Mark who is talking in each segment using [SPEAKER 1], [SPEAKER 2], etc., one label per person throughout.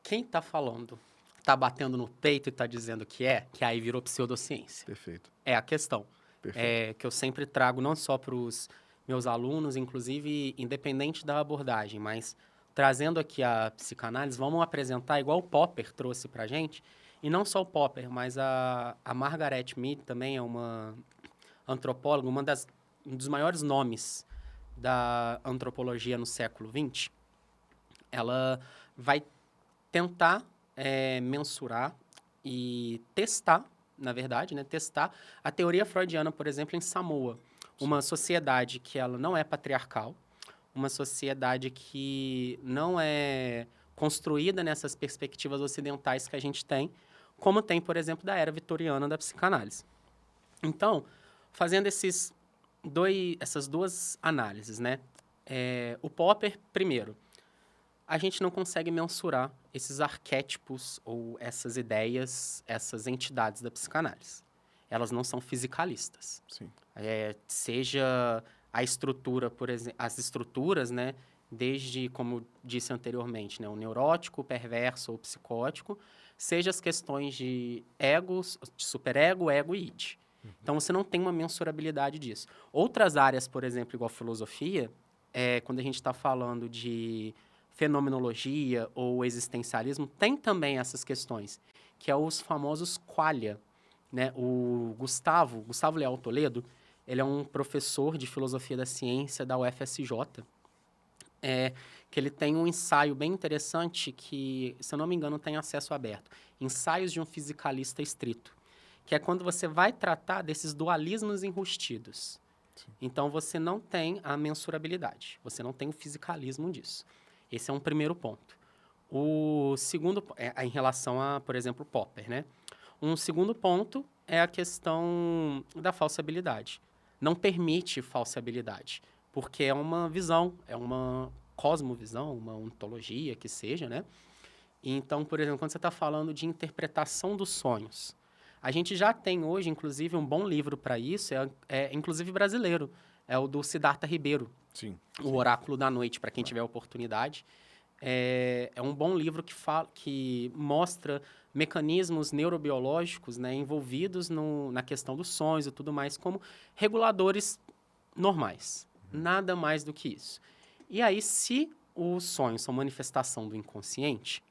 [SPEAKER 1] quem está falando está batendo no peito e está dizendo que aí virou pseudociência.
[SPEAKER 2] Perfeito.
[SPEAKER 1] É a questão.
[SPEAKER 2] Perfeito.
[SPEAKER 1] Que eu sempre trago não só para os meus alunos, inclusive independente da abordagem, mas trazendo aqui a psicanálise, vamos apresentar igual o Popper trouxe para a gente, e não só o Popper, mas a Margaret Mead também é uma antropóloga, um dos maiores nomes da antropologia no século XX. Ela vai tentar mensurar e testar, na verdade, né, testar a teoria freudiana, por exemplo, em Samoa, uma sociedade que ela não é patriarcal, uma sociedade que não é construída nessas perspectivas ocidentais que a gente tem, como tem, por exemplo, da era vitoriana da psicanálise. Então, fazendo essas duas análises, né? O Popper, primeiro, a gente não consegue mensurar esses arquétipos ou essas ideias, essas entidades da psicanálise. Elas não são fisicalistas.
[SPEAKER 2] Sim.
[SPEAKER 1] Seja a estrutura, por exemplo, as estruturas, né? Desde, como eu disse anteriormente, né? O neurótico, o perverso ou psicótico, seja as questões de egos, de superego, ego e id. Então, você não tem uma mensurabilidade disso. Outras áreas, por exemplo, igual a filosofia, quando a gente está falando de fenomenologia ou existencialismo, tem também essas questões, que é os famosos qualia, né? O Gustavo Leal Toledo, ele é um professor de filosofia da ciência da UFSJ, que ele tem um ensaio bem interessante que, se eu não me engano, tem acesso aberto. Ensaios de um fisicalista estrito, que é quando você vai tratar desses dualismos enrustidos. Sim. Então, você não tem a mensurabilidade, você não tem o fisicalismo disso. Esse é um primeiro ponto. O segundo é em relação a, por exemplo, Popper, né? Um segundo ponto é a questão da falsabilidade. Não permite falsabilidade, porque é uma visão, é uma cosmovisão, uma ontologia que seja, né? Então, por exemplo, quando você está falando de interpretação dos sonhos, a gente já tem hoje, inclusive, um bom livro para isso, inclusive brasileiro, é o do Siddhartha Ribeiro.
[SPEAKER 2] Sim.
[SPEAKER 1] O Oráculo da Noite, para quem tiver oportunidade. É um bom livro que mostra mecanismos neurobiológicos, né, envolvidos na questão dos sonhos e tudo mais, como reguladores normais. Nada mais do que isso. E aí, se os sonhos são manifestação do inconsciente,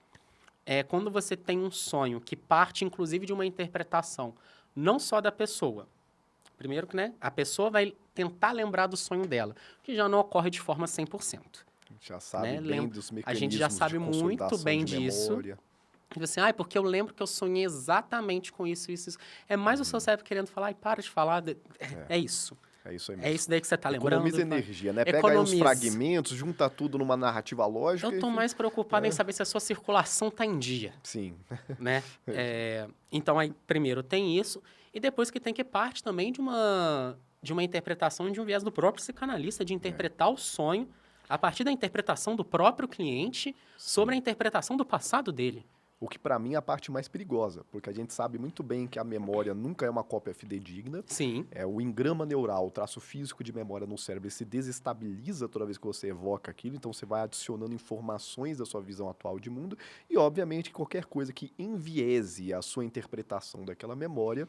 [SPEAKER 1] quando você tem um sonho que parte, inclusive, de uma interpretação, não só da pessoa. Primeiro que, né, a pessoa vai tentar lembrar do sonho dela, que já não ocorre de forma 100%.
[SPEAKER 2] A gente já sabe
[SPEAKER 1] Né?
[SPEAKER 2] bem dos mecanismos
[SPEAKER 1] a gente já sabe
[SPEAKER 2] de
[SPEAKER 1] muito
[SPEAKER 2] consolidação
[SPEAKER 1] bem
[SPEAKER 2] de
[SPEAKER 1] disso.
[SPEAKER 2] memória.
[SPEAKER 1] E você, porque eu lembro que eu sonhei exatamente com isso, isso, isso. É mais o seu cérebro querendo falar, para de falar. É isso.
[SPEAKER 2] É isso aí mesmo.
[SPEAKER 1] É isso daí que você está lembrando.
[SPEAKER 2] Economiza energia, né? Pega aí uns fragmentos, junta tudo numa narrativa lógica.
[SPEAKER 1] Eu estou mais preocupado em saber se a sua circulação está em dia.
[SPEAKER 2] Sim.
[SPEAKER 1] Né? Então, aí, primeiro tem isso. E depois que tem que parte também de uma interpretação de um viés do próprio psicanalista, de interpretar o sonho a partir da interpretação do próprio cliente sobre a interpretação do passado dele.
[SPEAKER 2] O que, para mim, é a parte mais perigosa, porque a gente sabe muito bem que a memória nunca é uma cópia fidedigna.
[SPEAKER 1] Sim.
[SPEAKER 2] O engrama neural, o traço físico de memória no cérebro, ele se desestabiliza toda vez que você evoca aquilo, então você vai adicionando informações da sua visão atual de mundo, e, obviamente, qualquer coisa que enviese a sua interpretação daquela memória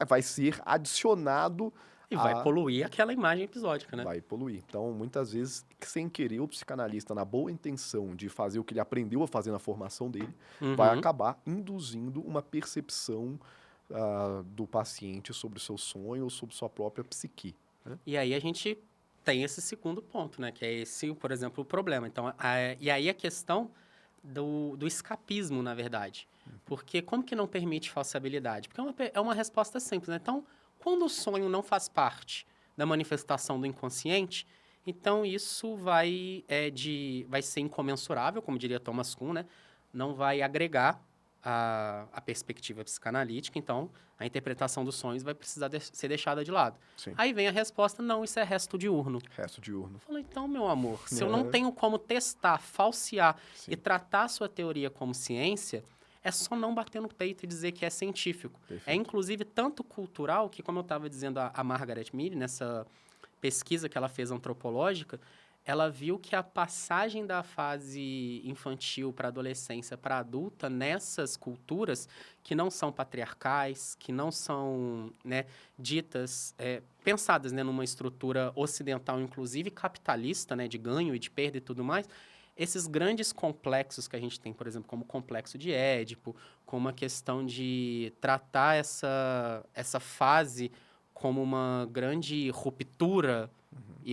[SPEAKER 2] vai ser adicionado.
[SPEAKER 1] E vai poluir aquela imagem episódica, né?
[SPEAKER 2] Vai poluir. Então, muitas vezes, sem querer, o psicanalista, na boa intenção de fazer o que ele aprendeu a fazer na formação dele, vai acabar induzindo uma percepção do paciente sobre o seu sonho ou sobre sua própria psique. Né?
[SPEAKER 1] E aí a gente tem esse segundo ponto, né? Que é esse, por exemplo, o problema. Então, e aí a questão do escapismo, na verdade. Porque como que não permite falsabilidade? Porque é uma resposta simples, né? Então, quando o sonho não faz parte da manifestação do inconsciente, então isso vai ser incomensurável, como diria Thomas Kuhn, né? Não vai agregar a perspectiva psicanalítica, então a interpretação dos sonhos vai precisar ser deixada de lado.
[SPEAKER 2] Sim.
[SPEAKER 1] Aí vem a resposta, não, isso é resto diurno.
[SPEAKER 2] Resto diurno.
[SPEAKER 1] Eu falo, então, meu amor, se eu não tenho como testar, falsear e tratar a sua teoria como ciência, é só não bater no peito e dizer que é científico.
[SPEAKER 2] Perfeito.
[SPEAKER 1] É, inclusive, tanto cultural que, como eu estava dizendo a Margaret Mead, nessa pesquisa que ela fez antropológica, ela viu que a passagem da fase infantil para adolescência para adulta nessas culturas que não são patriarcais, que não são, né, ditas, pensadas, né, numa estrutura ocidental, inclusive capitalista, né, de ganho e de perda e tudo mais, esses grandes complexos que a gente tem, por exemplo, como o complexo de Édipo, como a questão de tratar essa fase como uma grande ruptura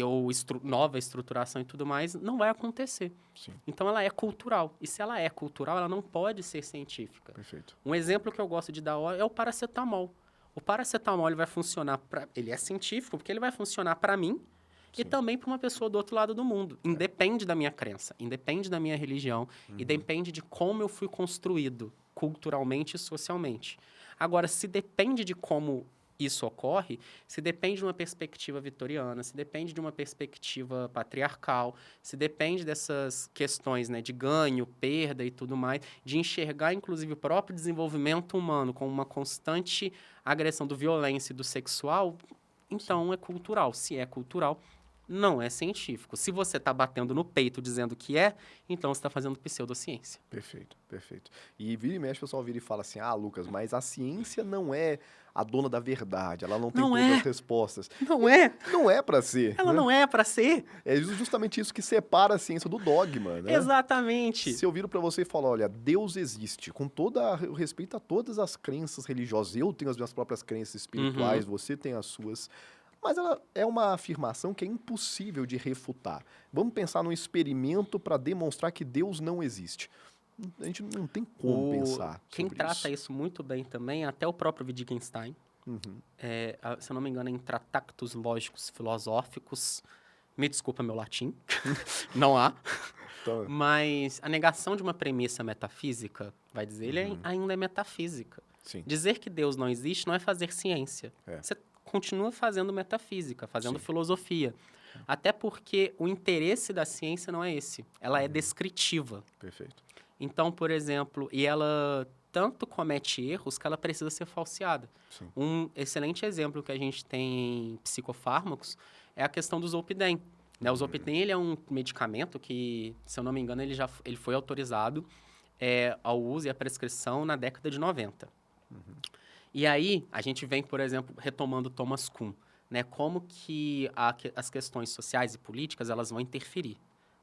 [SPEAKER 1] ou nova estruturação e tudo mais, não vai acontecer.
[SPEAKER 2] Sim,
[SPEAKER 1] Então, ela é cultural. E se ela é cultural, ela não pode ser científica.
[SPEAKER 2] perfeito.
[SPEAKER 1] Um exemplo que eu gosto de dar é o paracetamol. O paracetamol ele vai funcionar ele é científico porque ele vai funcionar para mim e
[SPEAKER 2] Sim.
[SPEAKER 1] também para uma pessoa do outro lado do mundo. Independe da minha crença, independe da minha religião e depende de como eu fui construído culturalmente e socialmente. Agora, se depende de como isso ocorre, se depende de uma perspectiva vitoriana, se depende de uma perspectiva patriarcal, se depende dessas questões, né, de ganho, perda e tudo mais, de enxergar, inclusive, o próprio desenvolvimento humano como uma constante agressão do violência e do sexual, então é cultural. Se é cultural, não é científico. Se você está batendo no peito dizendo que é, então você está fazendo pseudociência.
[SPEAKER 2] Perfeito, perfeito. E vira e mexe, o pessoal vira e fala assim: ah, Lucas, mas a ciência não é a dona da verdade, ela não tem
[SPEAKER 1] Não
[SPEAKER 2] todas
[SPEAKER 1] é.
[SPEAKER 2] as respostas.
[SPEAKER 1] Não é.
[SPEAKER 2] Não é para ser,
[SPEAKER 1] Ela
[SPEAKER 2] né?
[SPEAKER 1] não é para ser.
[SPEAKER 2] É justamente isso que separa a ciência do dogma, né?
[SPEAKER 1] Exatamente.
[SPEAKER 2] Se eu viro para você e falar, olha, Deus existe, com o respeito a todas as crenças religiosas, eu tenho as minhas próprias crenças espirituais, você tem as suas, mas ela é uma afirmação que é impossível de refutar. Vamos pensar num experimento para demonstrar que Deus não existe. A gente não tem como pensar
[SPEAKER 1] Quem
[SPEAKER 2] sobre
[SPEAKER 1] trata
[SPEAKER 2] isso.
[SPEAKER 1] isso muito bem também é até o próprio Wittgenstein.
[SPEAKER 2] Uhum.
[SPEAKER 1] Se eu não me engano, em Tratactus Lógicos Filosóficos. Me desculpa meu latim. Não há.
[SPEAKER 2] Então,
[SPEAKER 1] Mas a negação de uma premissa metafísica, vai dizer, ele ainda é metafísica.
[SPEAKER 2] sim,
[SPEAKER 1] Dizer que Deus não existe não é fazer ciência.
[SPEAKER 2] É.
[SPEAKER 1] Você continua fazendo metafísica, fazendo
[SPEAKER 2] Sim.
[SPEAKER 1] filosofia. Até porque o interesse da ciência não é esse. Ela é descritiva.
[SPEAKER 2] perfeito.
[SPEAKER 1] Então, por exemplo, e ela tanto comete erros que ela precisa ser falseada.
[SPEAKER 2] Sim.
[SPEAKER 1] Um excelente exemplo que a gente tem em psicofármacos é a questão do Zolpidem. Né? O Zolpidem ele é um medicamento que, se eu não me engano, ele foi autorizado ao uso e à prescrição na década de 90. E aí, a gente vem, por exemplo, retomando Thomas Kuhn, né? Como que as questões sociais e políticas elas vão interferir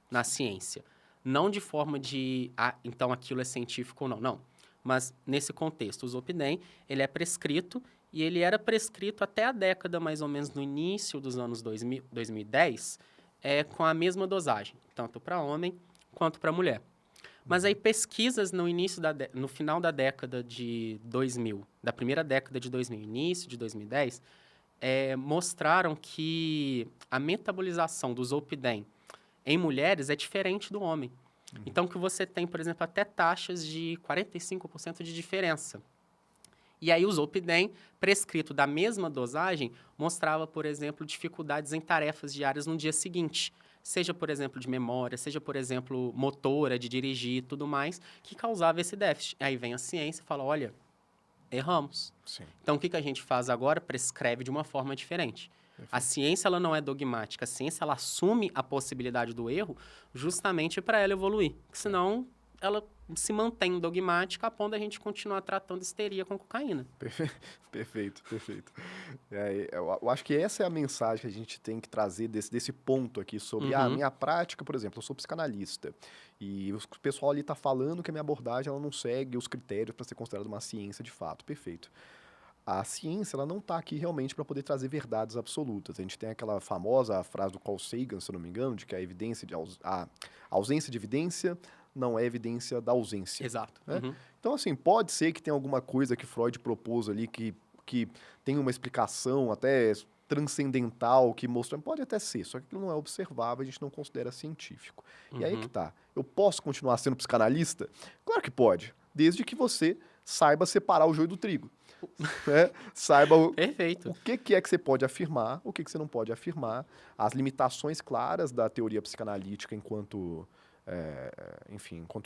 [SPEAKER 1] na ciência. Não de forma de, então aquilo é científico ou não. Não. Mas, nesse contexto, o Zolpidem, ele é prescrito e ele era prescrito até a década, mais ou menos, no início dos anos 2010, com a mesma dosagem, tanto para homem quanto para mulher. Mas aí pesquisas no final da década de 2000, da primeira década de 2000, início de 2010, mostraram que a metabolização do Zolpidem em mulheres é diferente do homem. Então, que você tem, por exemplo, até taxas de 45% de diferença. E aí o Zolpidem, prescrito da mesma dosagem, mostrava, por exemplo, dificuldades em tarefas diárias no dia seguinte. Seja, por exemplo, de memória, seja, por exemplo, motora, de dirigir e tudo mais, que causava esse déficit. Aí vem a ciência e fala, olha, erramos.
[SPEAKER 2] Sim.
[SPEAKER 1] Então, o que a gente faz agora? Prescreve de uma forma diferente. A ciência ela não é dogmática. A ciência ela assume a possibilidade do erro justamente para ela evoluir. Porque senão, ela se mantém dogmática a ponto da gente continuar tratando histeria com cocaína.
[SPEAKER 2] Perfeito, perfeito. Eu acho que essa é a mensagem que a gente tem que trazer desse ponto aqui sobre a minha prática, por exemplo, eu sou psicanalista e o pessoal ali está falando que a minha abordagem ela não segue os critérios para ser considerada uma ciência de fato. Perfeito. A ciência ela não está aqui realmente para poder trazer verdades absolutas. A gente tem aquela famosa frase do Carl Sagan, se eu não me engano, de que a ausência de evidência não é evidência da ausência.
[SPEAKER 1] Exato.
[SPEAKER 2] Né? Então, assim, pode ser que tenha alguma coisa que Freud propôs ali que tem uma explicação até transcendental que mostra... Pode até ser, só que aquilo não é observável, a gente não considera científico. E aí que tá. Eu posso continuar sendo psicanalista? Claro que pode, desde que você saiba separar o joio do trigo. Né? Saiba
[SPEAKER 1] Perfeito.
[SPEAKER 2] o que é que você pode afirmar, o que você não pode afirmar, as limitações claras da teoria psicanalítica enquanto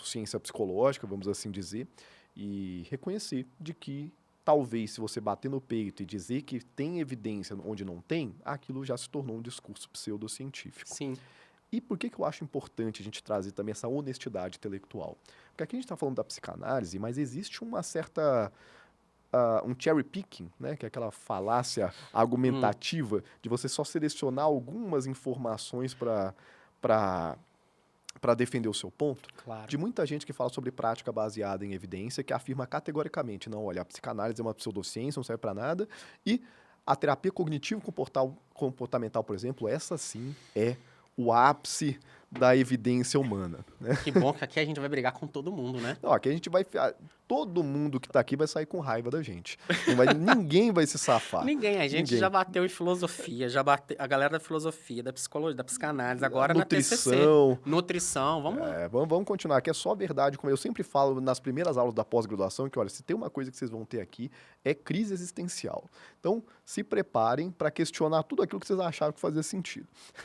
[SPEAKER 2] ciência psicológica, vamos assim dizer, e reconhecer de que talvez se você bater no peito e dizer que tem evidência onde não tem, aquilo já se tornou um discurso pseudocientífico.
[SPEAKER 1] Sim.
[SPEAKER 2] E por que eu acho importante a gente trazer também essa honestidade intelectual? Porque aqui a gente está falando da psicanálise, mas existe uma certa um cherry picking, né, que é aquela falácia
[SPEAKER 1] Hum,
[SPEAKER 2] argumentativa de você só selecionar algumas informações para defender o seu ponto,
[SPEAKER 1] claro.
[SPEAKER 2] de muita gente que fala sobre prática baseada em evidência, que afirma categoricamente, não, olha, a psicanálise é uma pseudociência, não serve para nada, e a terapia cognitivo-comportamental, por exemplo, essa sim é o ápice da evidência humana.
[SPEAKER 1] Que bom que aqui a gente vai brigar com todo mundo, né?
[SPEAKER 2] Não, aqui a gente vai. Todo mundo que tá aqui vai sair com raiva da gente. Ninguém vai se safar.
[SPEAKER 1] Ninguém, a gente já
[SPEAKER 2] Ninguém.
[SPEAKER 1] bateu em filosofia, já bateu, a galera da filosofia, da psicologia, da psicanálise,
[SPEAKER 2] A
[SPEAKER 1] agora na TCC,
[SPEAKER 2] nutrição.
[SPEAKER 1] nutrição, vamos lá.
[SPEAKER 2] Vamos continuar, que é só verdade. Como eu sempre falo nas primeiras aulas da pós-graduação, que olha, se tem uma coisa que vocês vão ter aqui, é crise existencial. Então, se preparem para questionar tudo aquilo que vocês acharam que fazia sentido.